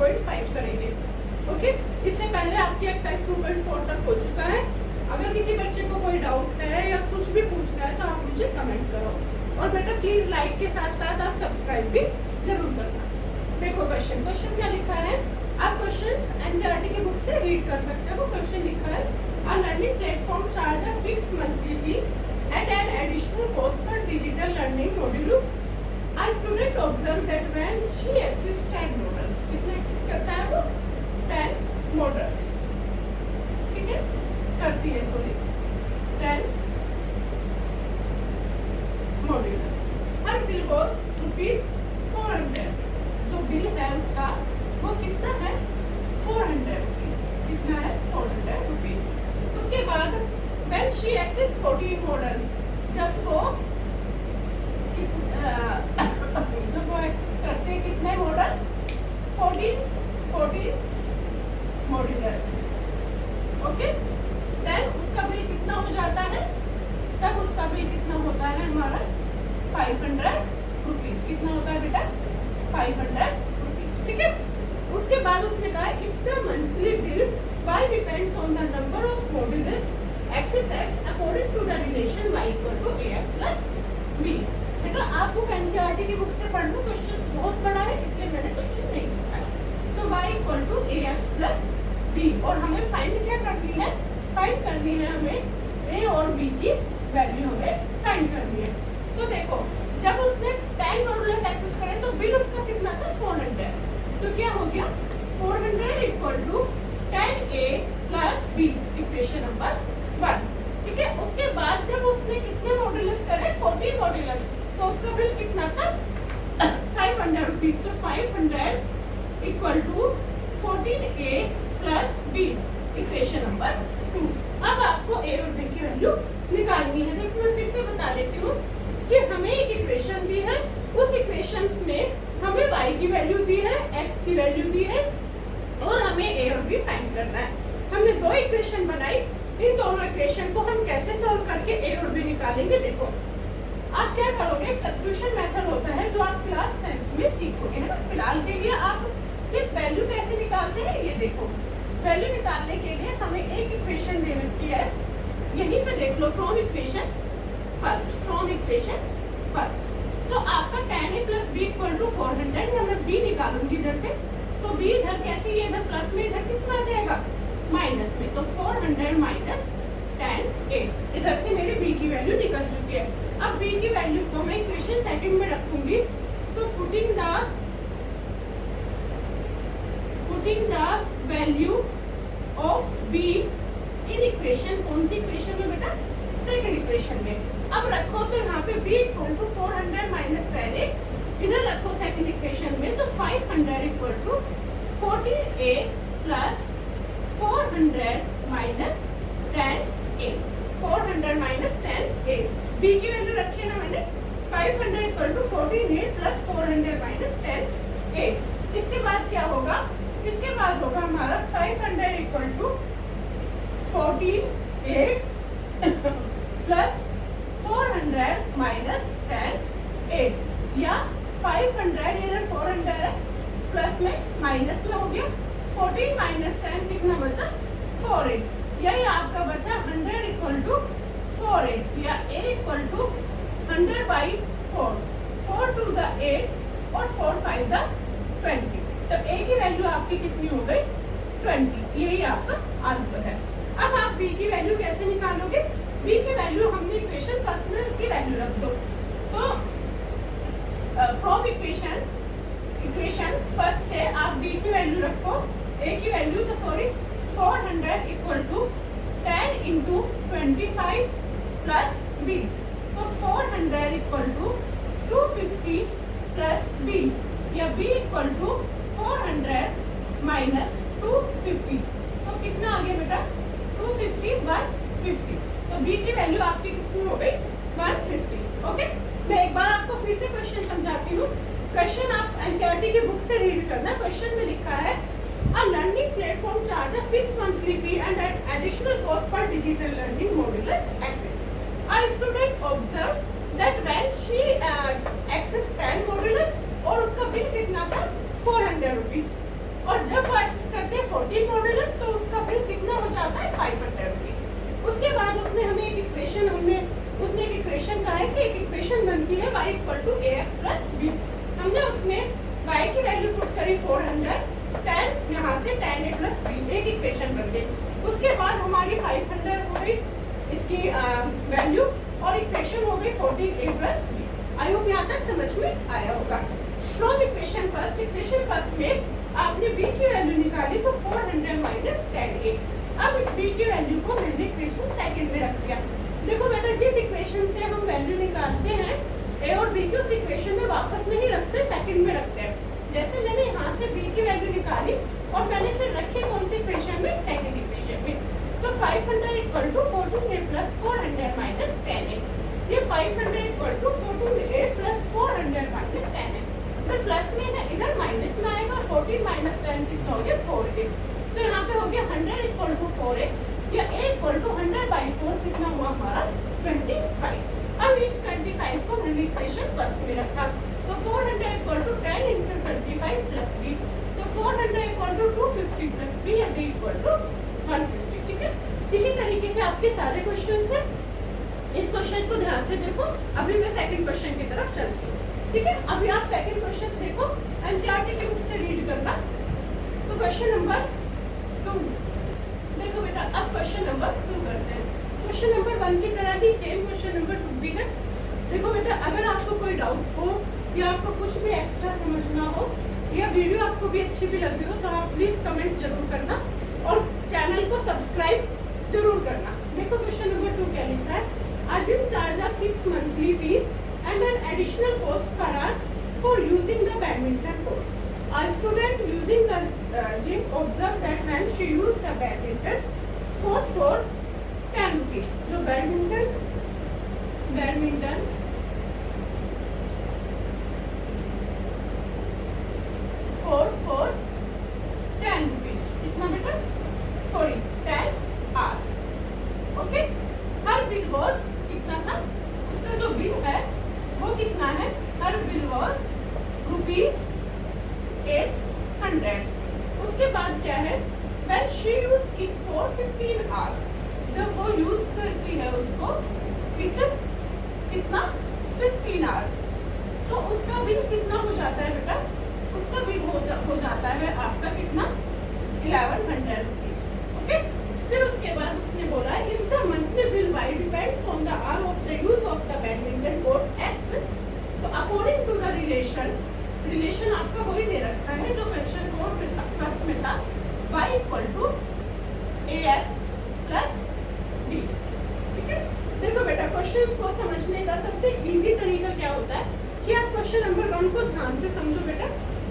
2.5 करेंगे। ओके, इससे पहले आपकी एक्सरसाइज 2.4 तक हो चुका है। अगर किसी बच्चे को कोई डाउट है या कुछ भी पूछना है तो आप मुझे कमेंट करो, और बेटा प्लीज लाइक के साथ साथ आप सब्सक्राइब भी जरूर करना। देखो क्वेश्चन क्या लिखा है, आप क्वेश्चन एनसीईआरटी की बुक से रीड कर सकते हो। क्वेश्चन लिखा है, a learning platform charge a fixed monthly fee at an additional cost per digital learning module. A student observed that when she accesses 10 models, कितने एक्सेस करता है वो? 10 models, ठीक है, करती है, sorry 10 modules। Her bill was ₹400। जो bill है उसका वो कितना है? 400 रुपीज। कितना है? 400 रुपीज। उसके बाद when she accesses 14 models, जब वो एक्सेस करते हैं कितने मॉडल? 14 मॉड्यूलर। ओके, देन उसका बिल कितना हो जाता है? तब उसका बिल कितना होता है हमारा? 500 रुपीज। कितना होता है बेटा? 500 रुपीज, ठीक है। उसके बाद उसने कहा, if the monthly bill y depends on the number of modules access according to the relation y equal to ax plus b। बेटा आप बुक एनसीईआरटी की बुक से पढ़ लो, क्वेश्चन बहुत बड़ा है इसलिए मैंने क्वेश्चन नहीं लिखा। तो y equal to ax plus b, और हमें फाइंड क्या करनी है? फाइंड करनी है हमें a और b की वैल्यू हमें फाइंड करनी है। तो देखो, जब उसने 10 मॉड्यूल्स एक्सेस करे तो बिल उसका कितना था? 400। तो क्या हो गया? 400 equal to 10a plus b, equation number 1, ठीक है। उसके बाद जब उसने कितने मॉड्यूल्स करे? 14 मॉड्यूल्स, तो उसका बिल कितना था? 500 रुपीज। तो 500 equal to 14a plus b, equation number 2। अब आपको a और b की वैल्यू निकालनी है। देखो मैं फिर से बता देती हूँ कि हमें एक इक्वेशन दी है, उस इक्वेशन में हमें y की वैल्यू दी है, x की वैल्यू दी है, और हमें a और b फाइंड करना है। हमने दो इक्वेशन बनाई, इन दोनों इक्वेशन को हम कैसे सॉल्व करके a और b निकालेंगे? देखो आप क्या करोगे, सब्स्टिट्यूशन मेथड होता है जो आप क्लास 10th में सीखोगे, है ना। फिलहाल के लिए आप सिर्फ वैल्यू कैसे निकालते हैं ये देखो। वैल्यू निकालने के लिए हमें एक इक्वेशन दे रखी है, यहीं से देख लो, फ्रॉम इक्वेशन फर्स्ट। तो आपका 10a plus b equal to 400, या मैं b निकालूंगी इधर से, तो b इधर कैसे, ये इधर प्लस में, इधर किस में आ जाएगा? माइनस में। तो 400 माइनस 10a, इधर से मेरी b की वैल्यू निकल चुकी है। अब b की वैल्यू को मैं इक्वेशन सेकंड में रखूंगी, तो putting the value of b in equation, कौन सी इक्वेशन में बेटा? सेकंड इक्वेशन में। अब रखो तो यहाँ पे b equal to 400 minus 10a, इधर रखो सेकंड इक्वेशन में, तो 500 equal to 14a plus 400 minus 10a, 400 minus 10a। b की वैल्यू रखी है ना मैंने, 500 equal to 14a plus 400 minus 10a। इसके बाद क्या होगा? इसके बाद होगा हमारा 500 equal to 14a plus 400 minus 10a, या 500 इधर 400 है, प्लस में माइनस में हो गया, 14 माइनस 10 कितना बचा? 4a। यही आपका बचा 100 इक्वल टू 4a, या a equal to 100 by 4, 4 to the 8 और 4 5 द 20। तो a की वैल्यू आपकी कितनी हो गई? 20। यही आपका आंसर है। अब आप b की वैल्यू कैसे निकालोगे? b की वैल्यू हमने इक्वेशन फर्स्ट में उसकी वैल्यू रख दो। तो फ्रॉम इक्वेशन फर्स्ट से आप b की वैल्यू रखो, a की वैल्यू, तो sorry 400 equal to 10 into 25 plus b, तो 400 इक्वल टू 250 प्लस b, या b इक्वल टू 400 माइनस 250। तो कितना आ गया बेटा? 250 150। तो b की वैल्यू आपकी कितनी हो गई? 150। ओके, मैं एक बार आपको फिर से क्वेश्चन समझाती हूँ। क्वेश्चन आप एनसीईआरटी की बुक से रीड करना। क्वेश्चन में लिखा है, a learning platform charge a fixed monthly fee and an additional cost per digital learning modular access. A student observe that when she access 10 modulars, और उसका बिल कितना था? 400 रुपीज। और जब एक्स करते हैं 14 मॉड्यूलस तो उसका बिल कितना हो जाता है 500 रुपीज। उसके बाद उसने हमें एक इक्वेशन उसने एक इक्वेशन कहा है कि एक इक्वेशन बनती है y equal to ax plus b। हमने उसमें y की वैल्यू पुट करी 400, tan यहाँ से tan a प्लस b, एक इक्वेशन बन गई। उसके बाद हमारी 500 हो गई इसकी वैल्यू और इक्वेशन हो गई 14a plus b। I hope यहाँ तक समझ में आया होगा। फ्रॉम इक्वेशन फर्स्ट में आपने b की वैल्यू निकाली तो 400 माइनस tan a। अब इस b की वैल्यू को मैंने इक्वेशन सेकंड में रख दिया। देखो बेटा, जिस इक्वेशन से हम वैल्यू निकालते हैं a और b की, उस इक्वेशन में वापस नहीं रखते, सेकंड में रखते हैं। जैसे मैंने यहाँ से b की वैल्यू निकाली और मैंने फिर रखी कौन सी इक्वेशन में, सेकंड इक्वेशन में। तो 500 equal to 14a plus 400 minus 10a। ये 500 equal to 14a plus 400 minus 10a। इधर प्लस में है, इधर माइनस में आएगा और 14 माइनस 10 कितना हो गया 4a। तो यहाँ पे हो गया 100 इक्वल टू 4a या a इक्वल टू 100/4 कितना हुआ हमारा 25। अब इस 25 को मैंने इक्वेशन फर्स्ट में रखा तो 400 equal to 10 into 25 plus b। तो 400 इक्वल टू 250 प्लस b या b इक्वल टू 150। ठीक है, इसी तरीके से आपके सारे क्वेश्चन हैं। इस क्वेश्चन को ध्यान से देखो। अभी मैं सेकंड क्वेश्चन की तरफ चलती हूँ। ठीक है, अभी आप सेकंड क्वेश्चन देखो, एनसीईआरटी की बुक से रीड करना। तो क्वेश्चन नंबर 2 देखो बेटा, अब क्वेश्चन नंबर 2 करते हैं। क्वेश्चन नंबर 1 की तरह ही सेम क्वेश्चन नंबर 2 भी है। देखो बेटा, अगर आपको कोई डाउट हो या आपको कुछ भी एक्स्ट्रा समझना हो या वीडियो आपको भी अच्छी भी लग रही हो तो आप प्लीज कमेंट जरूर करना और चैनल को सब्सक्राइब जरूर करना। देखो क्वेश्चन नंबर 2 क्या लिखा है, Ajim charge a fixed monthly fees and an additional cost per hour for using the badminton court. A student using the gym observed that when she used the badminton court for 10 rupees, जो badminton court for 10 rupees, कितना बेटा, sorry 10 hours। Okay, her bill was कितना था, उसका जो bill है वो कितना है, हर बिल वॉज ₹800। उसके बाद क्या है, when she used it for 15 hours, जब वो यूज करती है उसको इट कितना 15 hours, तो उसका बिल कितना हो जाता है बेटा, उसका बिल हो जाता है आपका कितना 1100 rupees। ओके, फिर उसके बाद उसने बोला if the monthly bill y depends on the hour of the use of the badminton court x, तो अकॉर्डिंग टू द रिलेशन आपका वही दे रखा है जो क्वेश्चन कोड में था, फर्स्ट में था, y equal to ax plus b। ठीक है, देखो बेटा, क्वेश्चन को समझने का सबसे इजी तरीका क्या होता है कि आप क्वेश्चन नंबर 1 को ध्यान से समझो बेटा,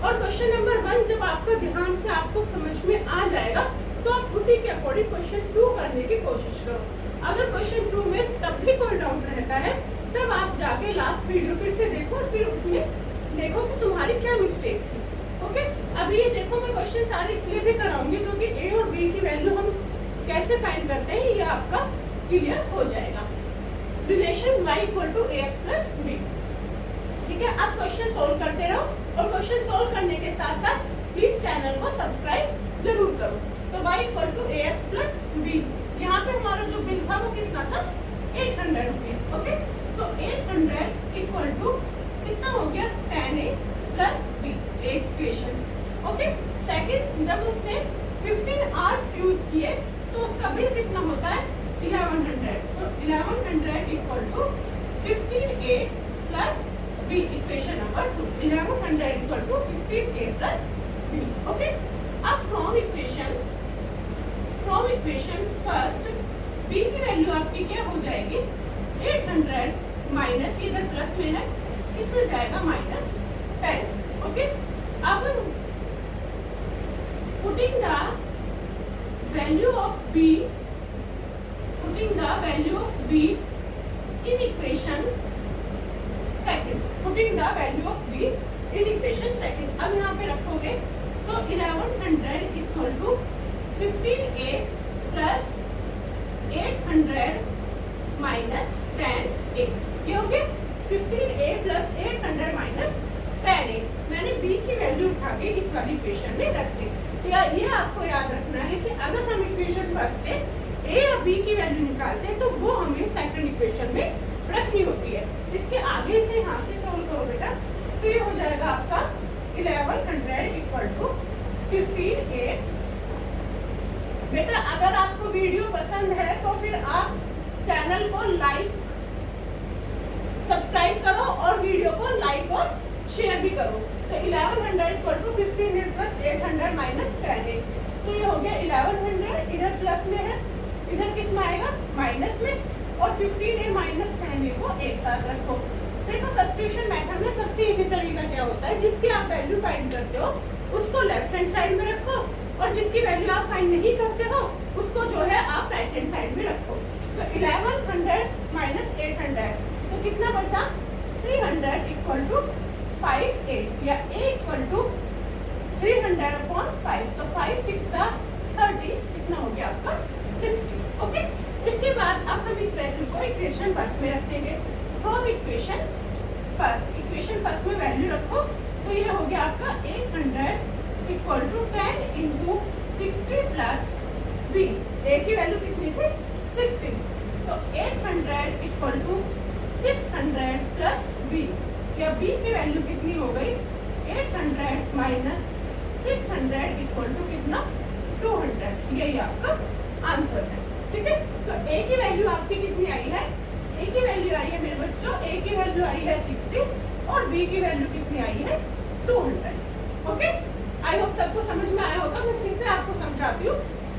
और क्वेश्चन नंबर 1 जब आपका ध्यान से आपको समझ में आ जाएगा तो आप उसी के अकॉर्डिंग क्वेश्चन 2 करने की कोशिश करो। अगर क्वेश्चन 2 में तब भी कोई डाउट रहता है तब आप जाके लास्ट वीडियो फिर से देखो और फिर उसमें देखो कि तुम्हारी क्या मिस्टेक थी। ओके, अभी ये देखो मैं क्वेश्चन सारे इसलिए भी कराऊंगी क्योंकि a और b की वैल्यू हम कैसे फाइंड करते हैं ये आपका क्लियर हो जाएगा। Relation y equal to ax plus b। ठीक है, अब क्वेश्चन सोल्व करते रहो और क्वेश्चन सोल्व करने के साथ साथ प्लीज चैनल को सब्सक्राइब जरूर करो। तो y equal to ax plus b, यहाँ पे हमारा जो बिल था वो कितना था 800 रुपीज। ओके, तो 800 इक्वल टू कितना हो गया 10a प्लस b, एक इक्वेशन। ओके, सेकंड, जब उसने 15 आवर्स यूज किए तो उसका बिल कितना होता है 1100। तो 1100 equal to 15a plus b, equation number 2। 1100 equal to 15a plus b। Okay, अब फ्रॉम इक्वेशन फर्स्ट b की वैल्यू आपकी क्या हो जाएगी 800 माइनस, इधर प्लस में है इसमें जाएगा माइनस 10। ओके, अब putting the value of b in equation second, putting the value of b in equation second. अब यहाँ पे रखोगे तो 1100 equal to 15a plus 800 minus 10a, ये हो गया 15a प्लस 800 माइनस 10a। मैंने b की वैल्यू उठा के इस वाली इक्वेशन में रख दी। ये आपको याद रखना है कि अगर हम इक्वेशन फर्स्ट से a या b की वैल्यू निकालते हैं तो वो हमें सेकंड इक्वेशन में रखनी होती है। इसके आगे से यहाँ से सोल्व करो बेटा, तो ये हो जाएगा आपका 1100 इक्वल टू 15a। बेटा अगर आपको वीडियो पसंद है तो फिर आप चैनल को लाइक सब्सक्राइब करो और वीडियो को लाइक और शेयर भी करो। तो 1100 equal to 15a plus 800 minus 10a, तो ये हो गया 1100, इधर प्लस में है, इधर किस में आएगा माइनस में, और 15a माइनस 10a को एक साथ रखो। देखो सब्स्टिट्यूशन मेथड में सबसे इजी तरीका क्या होता है, जिसकी आप वैल्यू फाइंड करते हो उसको लेफ्ट हैंड साइड में रखो, और जिसकी वैल्यू आप फाइंड नहीं करते हो उसको जो है आप राइट हैंड साइड में रखो। तो 1100 माइनस 800, तो कितना बचा 300 इक्वल टू 5a, या a इक्वल टू 300 अपॉन 5, तो 5 6 का 30, कितना हो गया आपका 60। ओके, इसके बाद अब हम इस वैल्यू को इक्वेशन फर्स्ट में रख देंगे। फ्रॉम इक्वेशन फर्स्ट में वैल्यू रखो, तो ये हो गया आपका 800 equal to 10 into 60 plus b, a की वैल्यू कितनी थी 60, तो 800 इक्वल टू 600 प्लस b, या b की वैल्यू कितनी हो गई 800 माइनस 600 इक्वल टू कितना 200, यही आपका आंसर है। ठीक है, तो a की वैल्यू आपकी कितनी आई है, a की वैल्यू आई है मेरे बच्चों, a की वैल्यू आई है 60 और b की वैल्यू कितनी आई है 200। ओके, आई होप सबको समझ में आया होगा। मैं फिर से आपको समझाती हूँ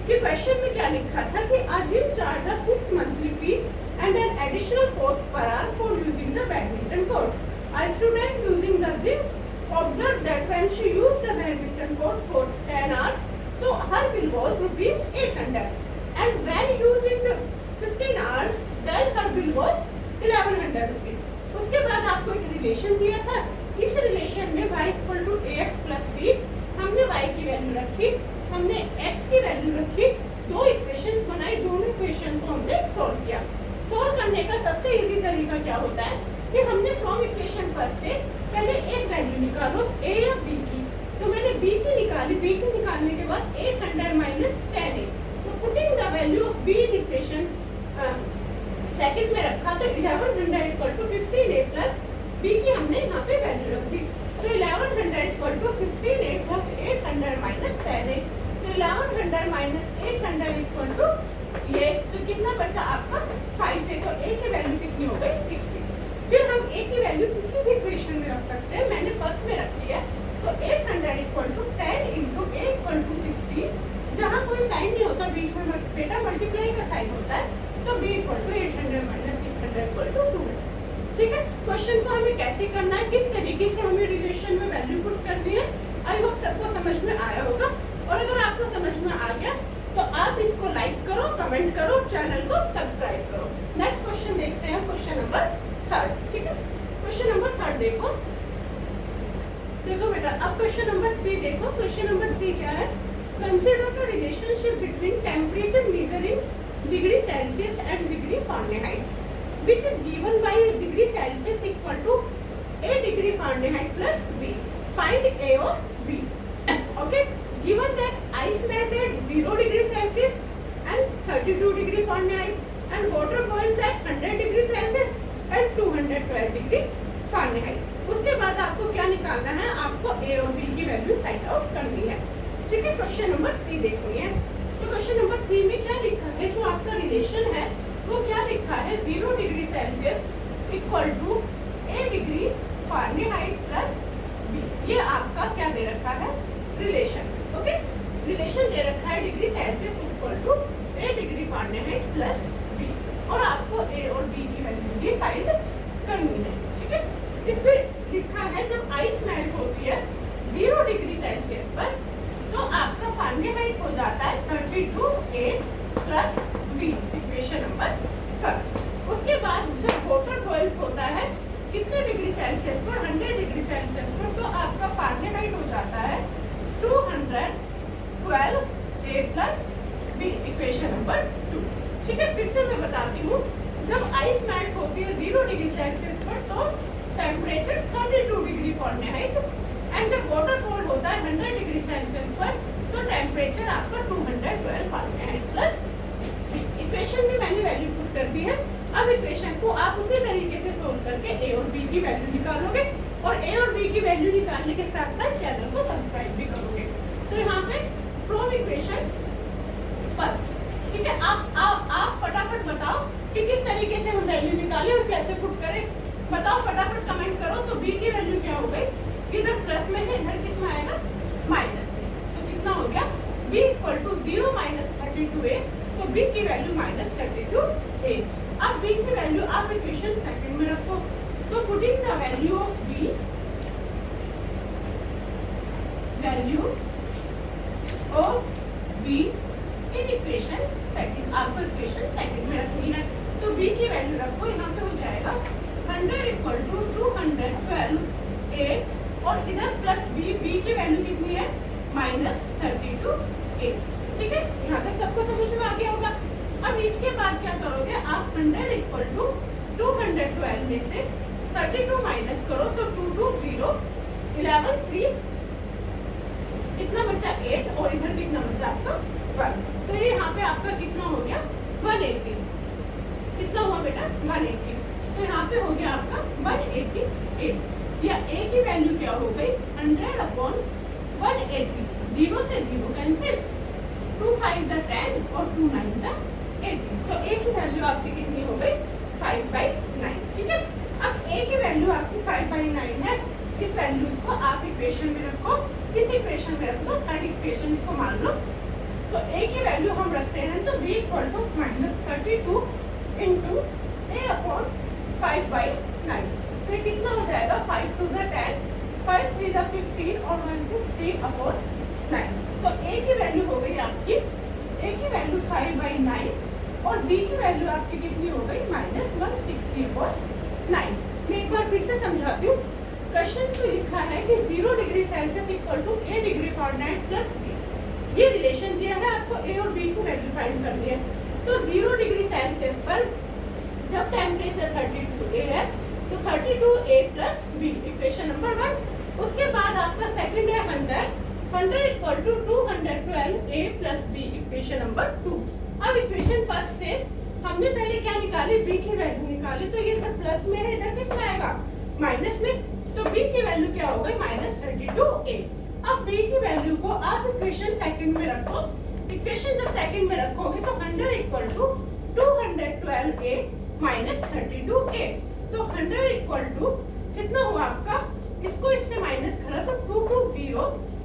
कि क्वेश्चन में क्या लिखा था कि a gym charge a fixed monthly fee and an additional cost per hour for using the badminton court. A student using the gym observed that when she used the badminton court for 10 hours, so her bill was rupees 800, and when using the 15 hours, then her bill was 1100 rupees. उसके बाद आपको एक relation दिया था, इस relation में y equal to ax plus b, हमने y की वैल्यू रखी, हमने x की वैल्यू रखी, दो इक्वेशंस बनाई, दोनों इक्वेशन को हमने सॉल्व किया। सॉल्व करने का सबसे इजी तरीका क्या होता है कि हमने फ्रॉम इक्वेशन फर्स्ट से पहले एक वैल्यू निकालो a या b की, तो मैंने b की निकाली, b की निकालने के बाद 800 माइनस 10a, तो putting the value of b in equation second में रखा, तो 1100 equal to 15a plus b की हमने यहाँ पे वैल्यू रख दी, तो 1100 equal to 15a plus 800 minus 10a, तो 1100 माइनस 800 इक्वल टू ये, तो कितना बचा आपका 5 है, तो a की वैल्यू कितनी हो गई 60। फिर हम a की वैल्यू किसी भी इक्वेशन में रख सकते हैं, मैंने फर्स्ट में रखी है, तो 800 equal to 10 into a equal to 60, जहाँ कोई साइन नहीं होता बीच में बेटा मल्टीप्लाई का साइन होता है, तो b equal to 800 minus 600 equal to 200। ठीक है, क्वेश्चन को हमें कैसे करना है, किस तरीके से हमें रिलेशन में वैल्यू पुट करनी है, आई होप सबको समझ में आया होगा। और अगर आपको समझ में आ गया तो आप इसको लाइक करो, कमेंट करो, चैनल को सब्सक्राइब करो। नेक्स्ट क्वेश्चन देखते हैं, क्वेश्चन नंबर 3। ठीक है, क्वेश्चन नंबर 3 देखो बेटा, अब क्वेश्चन नंबर 3 देखो। क्वेश्चन नंबर 3 क्या है, consider the relationship between temperature measure in degree Celsius and degree Fahrenheit which is given by degree Celsius equal to a degree Fahrenheit plus b. Find a or b. Okay, given that ice melt at 0 degree Celsius and 32 degree Fahrenheit and water boils at 100 degree Celsius and 212 degree Fahrenheit. उसके बाद आपको क्या निकालना है, आपको a और b की value find out करनी है। ठीक है, क्वेश्चन नंबर 3 देखिए। तो क्वेश्चन नंबर 3 में क्या लिखा है, जो आपका रिलेशन है वो क्या लिखा है, 0 degree Celsius equal to a degree Fahrenheit plus b, ये आपका क्या दे रखा है रिलेशन। ओके, रिलेशन दे रखा है degree Celsius equal to a degree Fahrenheit plus b, और आपको a और b की वैल्यू भी फाइंड करनी है। ठीक है, इसमें लिखा है जब आइस मेल्ट होती है 0 डिग्री सेल्सियस पर, तो आपका फारेनहाइट हो जाता है 32a plus b, equation number 1। उसके बाद जब वाटर बॉइल्स होता है कितने डिग्री सेल्सियस पर, 100 डिग्री सेल्सियस पर, तो आपका फारेनहाइट हो जाता है 212a plus b, equation number 2। ठीक है, फिर से मैं बताती हूँ, जब आइस मेल्ट होती है 0 डिग्री सेल्सियस पर, तो टेम्परेचर 32 डिग्री फारेनहाइट टेम्परेचर आपका 212 फारेनहाइट प्लस इक्वेशन में मैंने वैल्यू पुट कर दी है। अब इक्वेशन को आप उसी तरीके से सोल्व करके ए और बी की वैल्यू निकालोगे और ए और बी की वैल्यू निकालने के साथ साथ चैनल को सब्सक्राइब भी करोगे। तो यहाँ पे फ्रॉम इक्वेशन फर्स्ट, ठीक है, आप फटाफट बताओ कि किस तरीके से हम वैल्यू निकालें और कैसे पुट करें। बताओ फटाफट कमेंट करो। तो बी की वैल्यू क्या हो गई, इधर प्लस में है, इधर किस में आएगा, माइनस में। तो कितना हो गया, b equal to 0 minus 32a, तो b की वैल्यू माइनस 32a। अब b की वैल्यू आप इक्वेशन सेकंड में रखो। तो putting the value of b, value of b in equation second, आपको इक्वेशन सेकंड में रखनी है। तो b की वैल्यू रखो, यहाँ पे हो जाएगा 100 इक्वल टू 212a और इधर प्लस b की वैल्यू कितनी है, माइनस 32a। ठीक है, यहाँ तक सबको समझ में आ गया होगा। अब इसके बाद क्या करोगे, आप 100 इक्वल टू 212 में से 32 माइनस करो तो 2 2 0 11 3 कितना बचा 8 और इधर कितना बचा आपका 1। तो ये यहाँ पे आपका कितना हो गया 180। कितना हुआ बेटा 180। तो यहाँ पे हो गया आपका 188 या a की वैल्यू क्या हो गई 100 अपॉन 180। 0 से 0 कैंसिल, 2 5 द 10 और 2 9 द 18। तो a की वैल्यू आपकी कितनी हो गई 5/9। ठीक है, अब a की वैल्यू आपकी 5/9 है। इस वैल्यूज को आप इक्वेशन में रखो, इस इक्वेशन में रख लो, थर्ड इक्वेशन को मान लो। तो a की वैल्यू हम रखते हैं तो b equal to -32 into a upon 5/9। तो ये कितना हो जाएगा 5 2 द 10, 5 3 द 15 और 1 6 3 अपॉन 9। तो a की वैल्यू हो गई आपकी, a की वैल्यू 5/9 और b की वैल्यू आपकी कितनी हो गई -160/9। मैं एक बार फिर से समझाती हूँ। क्वेश्चन में लिखा है कि 0 degree Celsius equal to a degree Fahrenheit plus b। ये रिलेशन दिया है आपको, a और b की वैल्यू फाइंड करनी है। तो 0 डिग्री सेल्सियस पर जब टेम्परेचर 32a है तो 32a plus b equation number 1। उसके बाद आपका सेकंड है 100 equal to 212a plus b equation number 2। अब इक्वेशन फर्स्ट से हमने पहले क्या निकाली, b की वैल्यू निकाली। तो ये इधर प्लस में है, इधर किस में आएगा माइनस में। तो b की वैल्यू क्या हो गई -32a। अब b की वैल्यू को आप इक्वेशन सेकंड में रखो। इक्वेशन जब सेकंड में रखोगे तो 100 equal to 212a minus 32a। तो 100 इक्वल टू कितना हुआ आपका, इसको इससे माइनस करा तो 2 2 0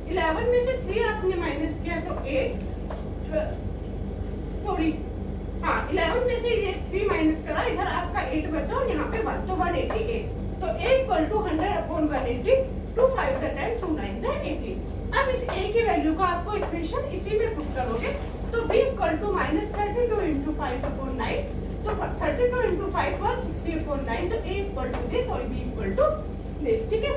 11 में से 3 आपने माइनस किया तो 8 सॉरी हाँ 11 में से ये 3 माइनस करा, इधर आपका 8 बचा और यहाँ पे 1 तो 188। तो a equal to 100 upon 180, 2 5 the 10, 2 9 the 18। अब इस a की वैल्यू को आपको इक्वेशन इसी में पुट करोगे। तो b equal to -32 into 5 upon 9। तो 32 इंटू 5 = 60 अपॉन 9। तो a इक्वल टू दिस और b इक्वल टू दिस। ठीक है,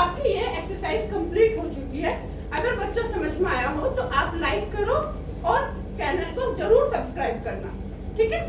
आपकी ये एक्सरसाइज कंप्लीट हो चुकी है। अगर बच्चों समझ में आया हो तो आप लाइक करो और चैनल को जरूर सब्सक्राइब करना। ठीक है।